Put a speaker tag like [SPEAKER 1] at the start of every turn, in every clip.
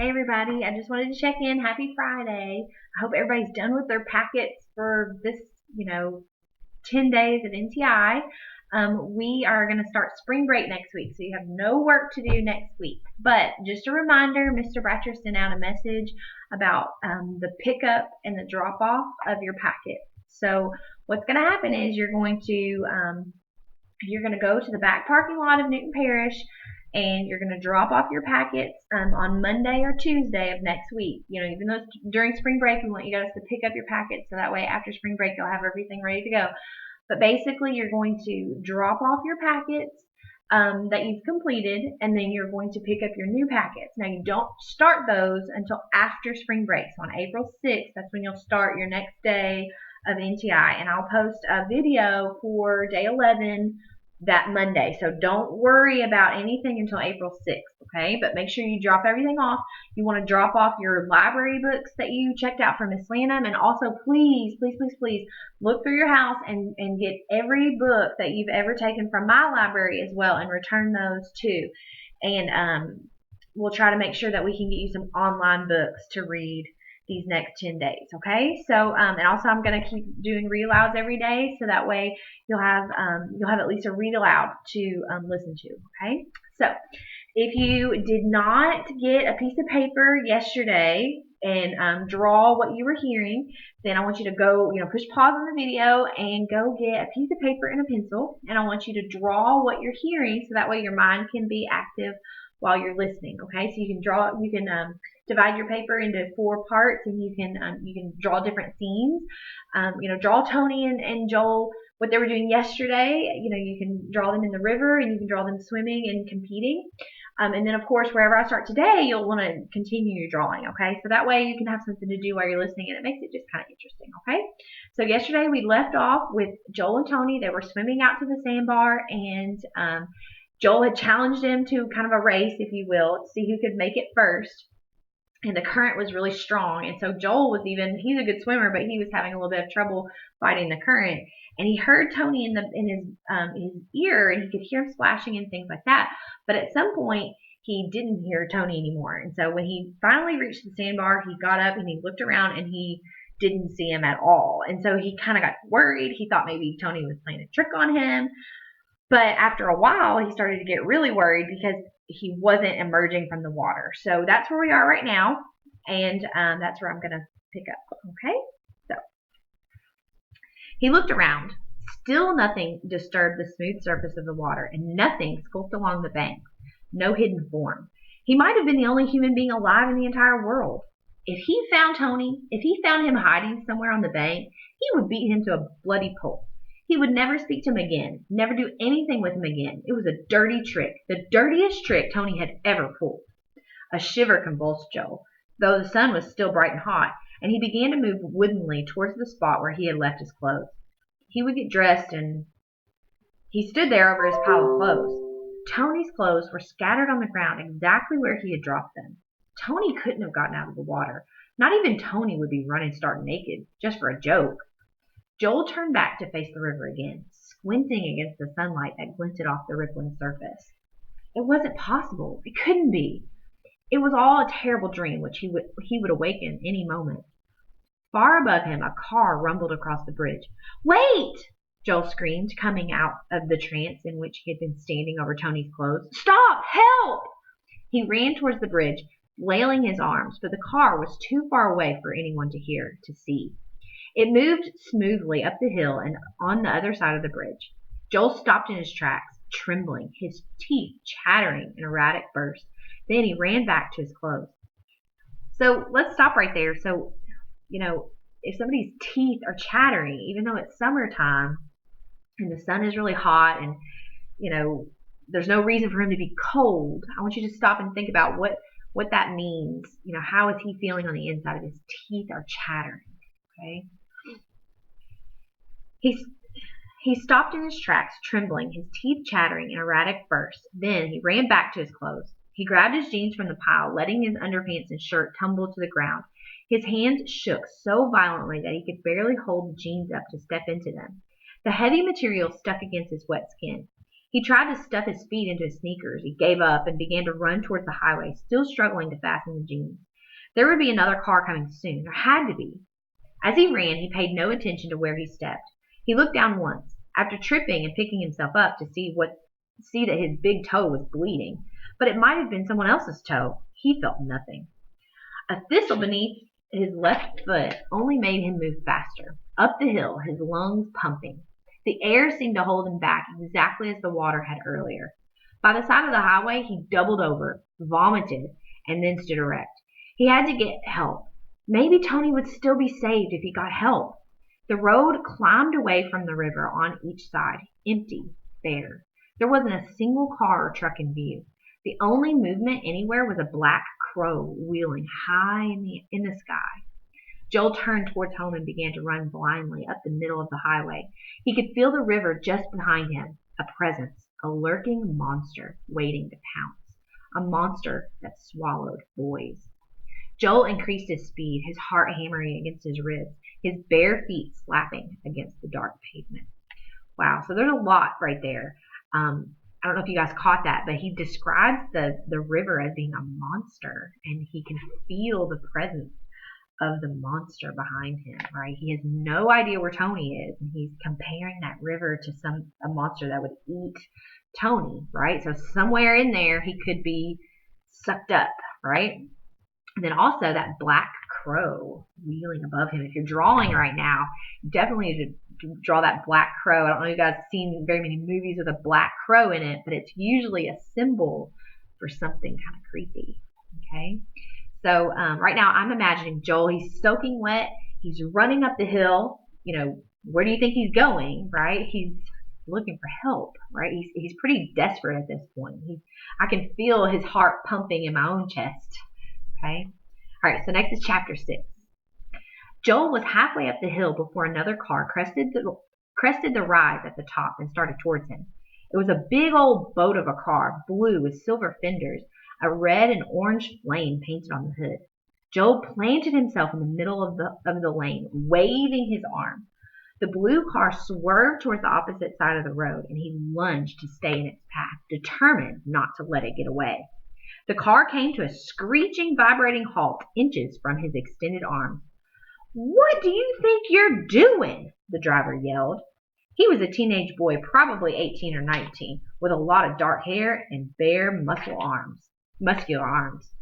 [SPEAKER 1] Hey everybody, I just wanted to check in. Happy Friday. I hope everybody's done with their packets for this, 10 days at NTI. We are going to start spring break next week, so you have no work to do next week. But just a reminder, Mr. Bratcher sent out a message about the pickup and the drop off of your packet. So what's going to happen is you're going to go to the back parking lot of Newton Parish, and you're going to drop off your packets on Monday or Tuesday of next week. Even though it's during spring break, we want you guys to pick up your packets so that way after spring break you'll have everything ready to go. But basically, you're going to drop off your packets that you've completed, and then you're going to pick up your new packets. Now, you don't start those until after spring break. So on April 6th, that's when you'll start your next day of NTI, and I'll post a video for day 11 that Monday. So don't worry about anything until April 6th, okay? But make sure you drop everything off. You want to drop off your library books that you checked out from Miss Lanham, and also please, please, please, please look through your house and get every book that you've ever taken from my library as well and return those too. And we'll try to make sure that we can get you some online books to read these next 10 days, okay? So, and also I'm going to keep doing read alouds every day, so that way you'll have at least a read aloud to listen to, okay? So, if you did not get a piece of paper yesterday and draw what you were hearing, then I want you to go, push pause on the video and go get a piece of paper and a pencil, and I want you to draw what you're hearing, so that way your mind can be active while you're listening, okay? So you can divide your paper into 4 parts, and you can draw different scenes. Draw Tony and Joel, what they were doing yesterday. You can draw them in the river, and you can draw them swimming and competing. And then, of course, wherever I start today, you'll want to continue your drawing, okay? So that way you can have something to do while you're listening, and it makes it just kind of interesting, okay? So yesterday we left off with Joel and Tony. They were swimming out to the sandbar, and Joel had challenged him to kind of a race, if you will, to see who could make it first. And the current was really strong, and so Joel he's a good swimmer, but he was having a little bit of trouble fighting the current. And he heard Tony in his ear, and he could hear him splashing and things like that. But at some point, he didn't hear Tony anymore. And so when he finally reached the sandbar, he got up and he looked around, and he didn't see him at all. And so he kind of got worried. He thought maybe Tony was playing a trick on him. But after a while, he started to get really worried because he wasn't emerging from the water. So that's where we are right now, and that's where I'm going to pick up, okay? So he looked around. Still nothing disturbed the smooth surface of the water, and nothing skulked along the bank. No hidden form. He might have been the only human being alive in the entire world. If he found him hiding somewhere on the bank, he would beat him to a bloody pulp. He would never speak to him again, never do anything with him again. It was a dirty trick, the dirtiest trick Tony had ever pulled. A shiver convulsed Joel, though the sun was still bright and hot, and he began to move woodenly towards the spot where he had left his clothes. He would get dressed, and he stood there over his pile of clothes. Tony's clothes were scattered on the ground exactly where he had dropped them. Tony couldn't have gotten out of the water. Not even Tony would be running stark naked, just for a joke. Joel turned back to face the river again, squinting against the sunlight that glinted off the rippling surface. It wasn't possible. It couldn't be. It was all a terrible dream which he would awaken any moment. Far above him, a car rumbled across the bridge. "Wait!" Joel screamed, coming out of the trance in which he had been standing over Tony's clothes. "Stop! Help!" He ran towards the bridge, flailing his arms, but the car was too far away for anyone to see. It moved smoothly up the hill and on the other side of the bridge. Joel stopped in his tracks, trembling, his teeth chattering in erratic bursts. Then he ran back to his clothes. So let's stop right there. So, if somebody's teeth are chattering, even though it's summertime and the sun is really hot and, there's no reason for him to be cold, I want you to stop and think about what that means. How is he feeling on the inside of his teeth are chattering, okay? He stopped in his tracks, trembling, his teeth chattering in erratic bursts. Then he ran back to his clothes. He grabbed his jeans from the pile, letting his underpants and shirt tumble to the ground. His hands shook so violently that he could barely hold the jeans up to step into them. The heavy material stuck against his wet skin. He tried to stuff his feet into his sneakers. He gave up and began to run towards the highway, still struggling to fasten the jeans. There would be another car coming soon. There had to be. As he ran, he paid no attention to where he stepped. He looked down once, after tripping and picking himself up to see that his big toe was bleeding. But it might have been someone else's toe. He felt nothing. A thistle beneath his left foot only made him move faster. Up the hill, his lungs pumping. The air seemed to hold him back exactly as the water had earlier. By the side of the highway, he doubled over, vomited, and then stood erect. He had to get help. Maybe Tony would still be saved if he got help. The road climbed away from the river on each side, empty, bare. There wasn't a single car or truck in view. The only movement anywhere was a black crow wheeling high in the sky. Joel turned towards home and began to run blindly up the middle of the highway. He could feel the river just behind him, a presence, a lurking monster waiting to pounce, a monster that swallowed boys. Joel increased his speed, his heart hammering against his ribs, his bare feet slapping against the dark pavement. Wow, so there's a lot right there. I don't know if you guys caught that, but he describes the river as being a monster, and he can feel the presence of the monster behind him, right? He has no idea where Tony is, and he's comparing that river to a monster that would eat Tony, right? So somewhere in there he could be sucked up, right? And then also that black crow wheeling above him. If you're drawing right now, definitely need to draw that black crow. I don't know if you guys have seen very many movies with a black crow in it, but it's usually a symbol for something kind of creepy. Okay, so right now I'm imagining Joel. He's soaking wet. He's running up the hill. Where do you think he's going? Right? He's looking for help. Right? He's pretty desperate at this point. I can feel his heart pumping in my own chest. Okay. All right. So next is chapter 6. Joel was halfway up the hill before another car crested the rise at the top and started towards him. It was a big old boat of a car, blue with silver fenders, a red and orange flame painted on the hood. Joel planted himself in the middle of the lane, waving his arm. The blue car swerved towards the opposite side of the road, and he lunged to stay in its path, determined not to let it get away. The car came to a screeching, vibrating halt inches from his extended arms. "What do you think you're doing?" the driver yelled. He was a teenage boy, probably 18 or 19, with a lot of dark hair and bare, muscular arms.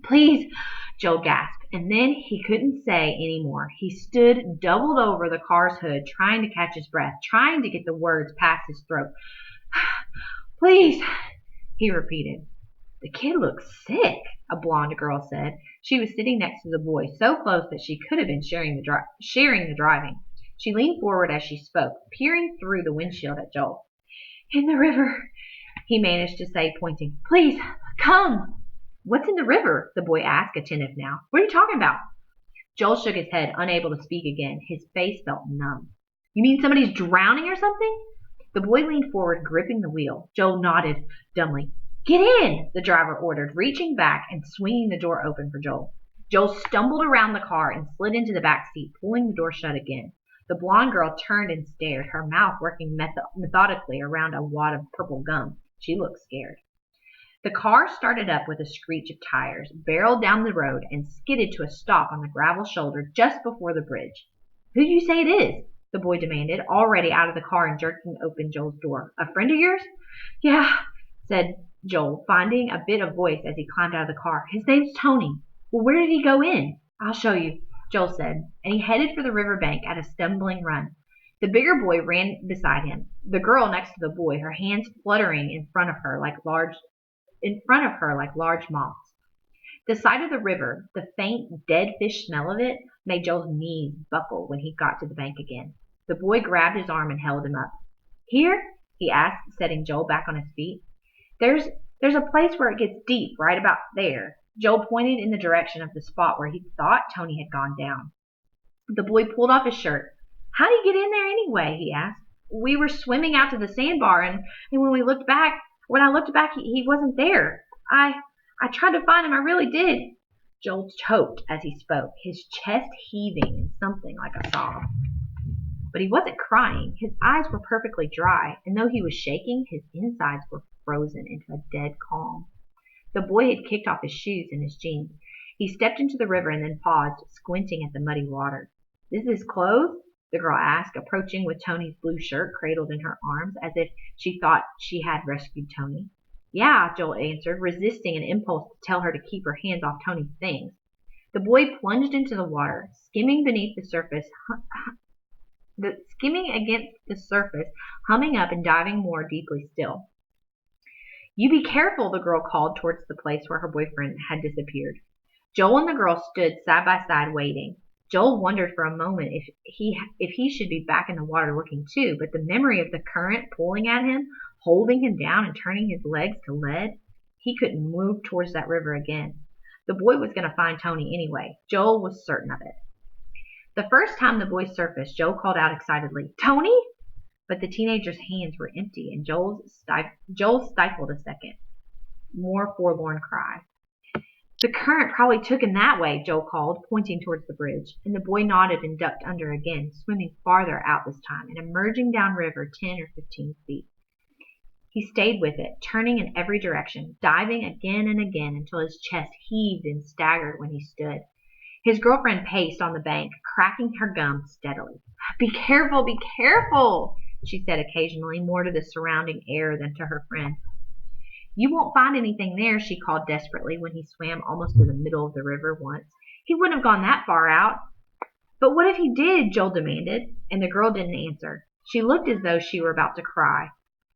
[SPEAKER 1] "Please," Joel gasped, and then he couldn't say any more. He stood doubled over the car's hood, trying to catch his breath, trying to get the words past his throat. "Please," he repeated. "The kid looks sick," a blonde girl said. She was sitting next to the boy, so close that she could have been sharing the driving. She leaned forward as she spoke, peering through the windshield at Joel. "In the river," he managed to say, pointing. "Please, come." "What's in the river?" the boy asked, attentive now. "What are you talking about?" Joel shook his head, unable to speak again. His face felt numb. "You mean somebody's drowning or something?" The boy leaned forward, gripping the wheel. Joel nodded dumbly. "Get in," the driver ordered, reaching back and swinging the door open for Joel. Joel stumbled around the car and slid into the back seat, pulling the door shut again. The blonde girl turned and stared, her mouth working methodically around a wad of purple gum. She looked scared. The car started up with a screech of tires, barreled down the road, and skidded to a stop on the gravel shoulder just before the bridge. "Who do you say it is?" the boy demanded, already out of the car and jerking open Joel's door. "A friend of yours?" "Yeah," said Joel, finding a bit of voice as he climbed out of the car. "His name's Tony." "Well, where did he go in?" "I'll show you," Joel said, and he headed for the riverbank at a stumbling run. The bigger boy ran beside him, the girl next to the boy, her hands fluttering in front of her like large moths. The sight of the river, the faint, dead fish smell of it, made Joel's knees buckle when he got to the bank again. The boy grabbed his arm and held him up. "Here?" he asked, setting Joel back on his feet. There's a place where it gets deep, right about there." Joel pointed in the direction of the spot where he thought Tony had gone down. The boy pulled off his shirt. "How did he get in there anyway?" he asked. "We were swimming out to the sandbar, and when I looked back, he wasn't there. I tried to find him, I really did." Joel choked as he spoke, his chest heaving in something like a sob. But he wasn't crying. His eyes were perfectly dry, and though he was shaking, his insides were frozen into a dead calm. The boy had kicked off his shoes and his jeans. He stepped into the river and then paused, squinting at the muddy water. "This is clothes?" the girl asked, approaching with Tony's blue shirt cradled in her arms, as if she thought she had rescued Tony. "Yeah," Joel answered, resisting an impulse to tell her to keep her hands off Tony's things. The boy plunged into the water, skimming against the surface, humming up and diving more deeply still. "You be careful," the girl called towards the place where her boyfriend had disappeared. Joel and the girl stood side by side waiting. Joel wondered for a moment if he should be back in the water looking too, but the memory of the current pulling at him, holding him down and turning his legs to lead, he couldn't move towards that river again. The boy was going to find Tony anyway. Joel was certain of it. The first time the boy surfaced, Joel called out excitedly, "Tony!" But the teenager's hands were empty, and Joel stifled a second, more forlorn cry. "The current probably took him that way," Joel called, pointing towards the bridge, and the boy nodded and ducked under again, swimming farther out this time and emerging downriver 10 or 15 feet. He stayed with it, turning in every direction, diving again and again until his chest heaved and staggered when he stood. His girlfriend paced on the bank, cracking her gums steadily. Be careful," she said occasionally, more to the surrounding air than to her friend. "You won't find anything there," she called desperately when he swam almost to the middle of the river once. "He wouldn't have gone that far out." "But what if he did?" Joel demanded, and the girl didn't answer. She looked as though she were about to cry.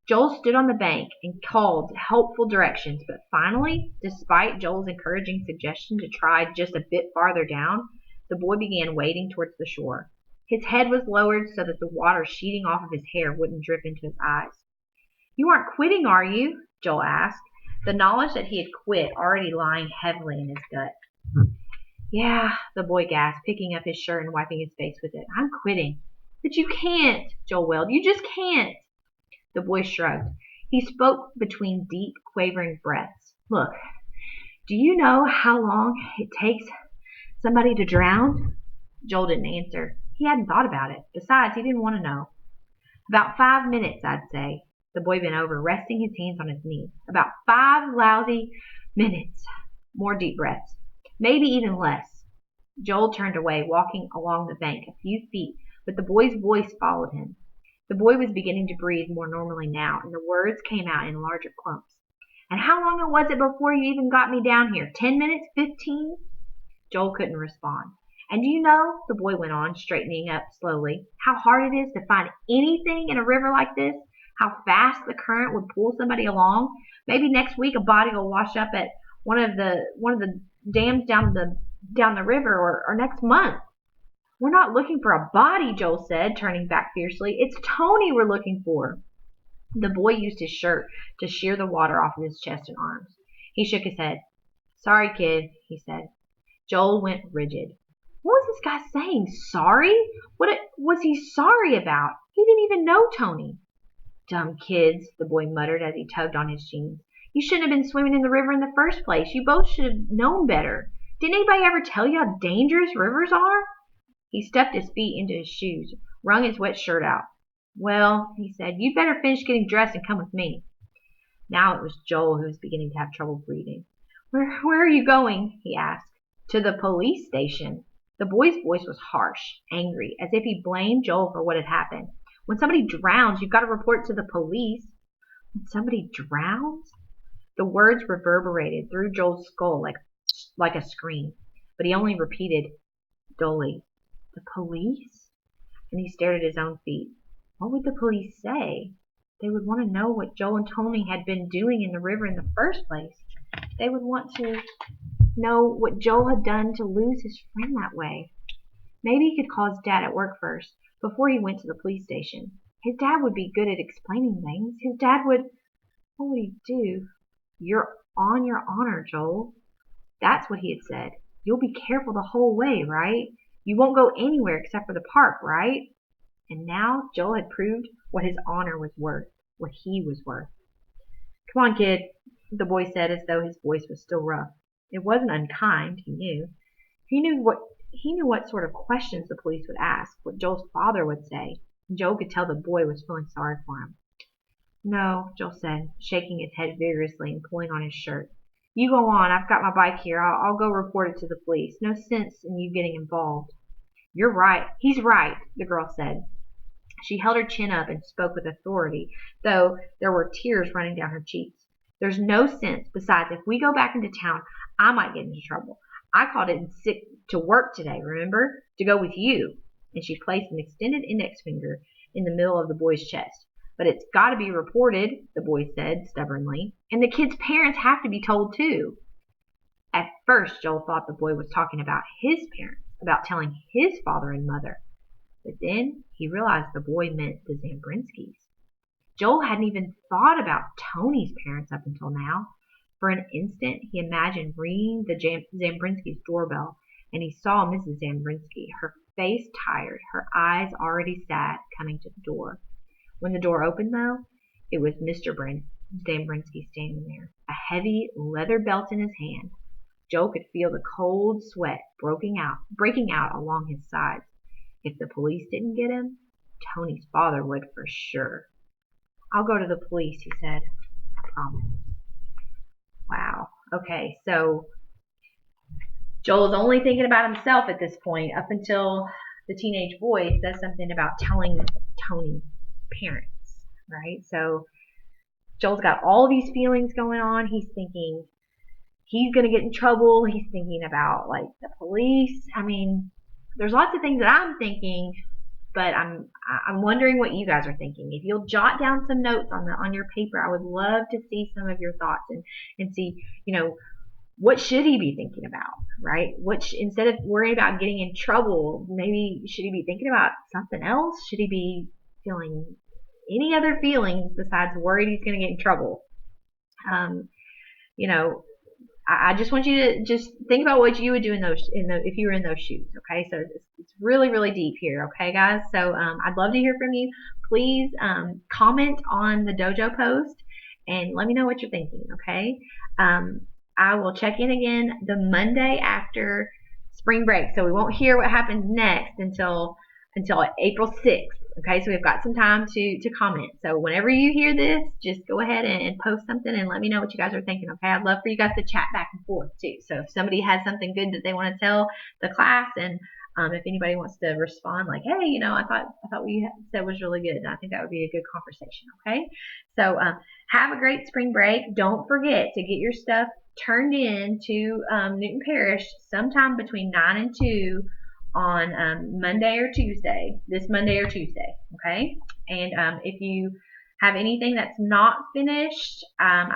[SPEAKER 1] Joel stood on the bank and called helpful directions, but finally, despite Joel's encouraging suggestion to try just a bit farther down, the boy began wading towards the shore. His head was lowered so that the water sheeting off of his hair wouldn't drip into his eyes. "You aren't quitting, are you?" Joel asked, the knowledge that he had quit already lying heavily in his gut. "Yeah," the boy gasped, picking up his shirt and wiping his face with it. "I'm quitting." "But you can't," Joel wailed. "You just can't." The boy shrugged. He spoke between deep, quavering breaths. "Look, do you know how long it takes somebody to drown?" Joel didn't answer. He hadn't thought about it. Besides, he didn't want to know. "About 5 minutes, I'd say." The boy bent over, resting his hands on his knees. "About 5 lousy minutes." More deep breaths. "Maybe even less." Joel turned away, walking along the bank a few feet, but the boy's voice followed him. The boy was beginning to breathe more normally now, and the words came out in larger clumps. "And how long was it before you even got me down here? 10 minutes? 15? Joel couldn't respond. "And do you know," the boy went on, straightening up slowly, "how hard it is to find anything in a river like this? How fast the current would pull somebody along? Maybe next week a body will wash up at one of the dams down the river, or next month." "We're not looking for a body," Joel said, turning back fiercely. "It's Tony we're looking for." The boy used his shirt to shear the water off of his chest and arms. He shook his head. "Sorry, kid," he said. Joel went rigid. What was this guy saying? Sorry? What was he sorry about? He didn't even know Tony. "Dumb kids," the boy muttered as he tugged on his jeans. "You shouldn't have been swimming in the river in the first place. You both should have known better. Didn't anybody ever tell you how dangerous rivers are?" He stuffed his feet into his shoes, wrung his wet shirt out. "Well," he said, "you'd better finish getting dressed and come with me." Now it was Joel who was beginning to have trouble breathing. Where are you going?" he asked. "To the police station." The boy's voice was harsh, angry, as if he blamed Joel for what had happened. "When somebody drowns, you've got to report to the police." "When somebody drowns?" The words reverberated through Joel's skull like a scream, but he only repeated dully, "The police?" And he stared at his own feet. What would the police say? They would want to know what Joel and Tony had been doing in the river in the first place. They would want to know what Joel had done to lose his friend that way. Maybe he could call his dad at work first, before he went to the police station. His dad would be good at explaining things. His dad would... What would he do? "You're on your honor, Joel." That's what he had said. "You'll be careful the whole way, right? You won't go anywhere except for the park, right?" And now Joel had proved what his honor was worth, what he was worth. "Come on, kid," the boy said, as though his voice was still rough. It wasn't unkind, he knew. He knew what sort of questions the police would ask, what Joel's father would say. Joel could tell the boy was feeling sorry for him. No, Joel said, shaking his head vigorously and pulling on his shirt. You go on. I've got my bike here. I'll go report it to the police. No sense in you getting involved. You're right. He's right, the girl said. She held her chin up and spoke with authority, though there were tears running down her cheeks. There's no sense. Besides, if we go back into town, I might get into trouble. I called in sick to work today, remember? To go with you. And she placed an extended index finger in the middle of the boy's chest. But it's got to be reported, the boy said stubbornly. And the kid's parents have to be told too. At first, Joel thought the boy was talking about his parents, about telling his father and mother. But then he realized the boy meant the Zambrinskis. Joel hadn't even thought about Tony's parents up until now. For an instant, he imagined ringing the Zambrinskis' doorbell, and he saw Mrs. Zambrinsky, her face tired, her eyes already sad, coming to the door. When the door opened, though, it was Mr. Zambrinsky standing there, a heavy leather belt in his hand. Joel could feel the cold sweat breaking out along his sides. If the police didn't get him, Tony's father would for sure. I'll go to the police, he said. I promise. Wow. Okay, so Joel is only thinking about himself at this point up until the teenage boy says something about telling Tony's parents, right? So Joel's got all these feelings going on. He's thinking he's going to get in trouble. He's thinking about, like, the police. I mean, there's lots of things that I'm thinking, but I'm wondering what you guys are thinking. If you'll jot down some notes on your paper, I would love to see some of your thoughts and see, what should he be thinking about, right? Instead of worrying about getting in trouble, maybe should he be thinking about something else? Should he be feeling any other feelings besides worried he's going to get in trouble? I just want you to just think about what you would do if you were in those shoes. Okay, so it's really, really deep here. Okay, guys. So I'd love to hear from you. Please comment on the dojo post and let me know what you're thinking. Okay. I will check in again the Monday after spring break, so we won't hear what happens next until April 6th. Okay, so we've got some time to comment. So whenever you hear this, just go ahead and post something and let me know what you guys are thinking. Okay, I'd love for you guys to chat back and forth too. So if somebody has something good that they want to tell the class, and if anybody wants to respond, like, hey, I thought what you said was really good, and I think that would be a good conversation. Okay, so have a great spring break. Don't forget to get your stuff turned in to Newton Parish sometime between 9 and 2 on Monday or Tuesday, this Monday or Tuesday, okay? And if you have anything that's not finished, I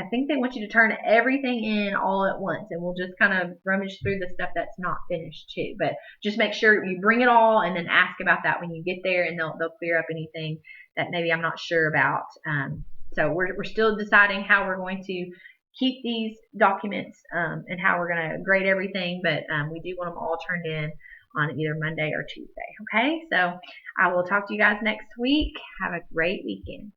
[SPEAKER 1] think they want you to turn everything in all at once, and we'll just kind of rummage through the stuff that's not finished too. But just make sure you bring it all and then ask about that when you get there, and they'll clear up anything that maybe I'm not sure about. So we're still deciding how we're going to keep these documents and how we're going to grade everything, but we do want them all turned in on either Monday or Tuesday. Okay, so I will talk to you guys next week. Have a great weekend.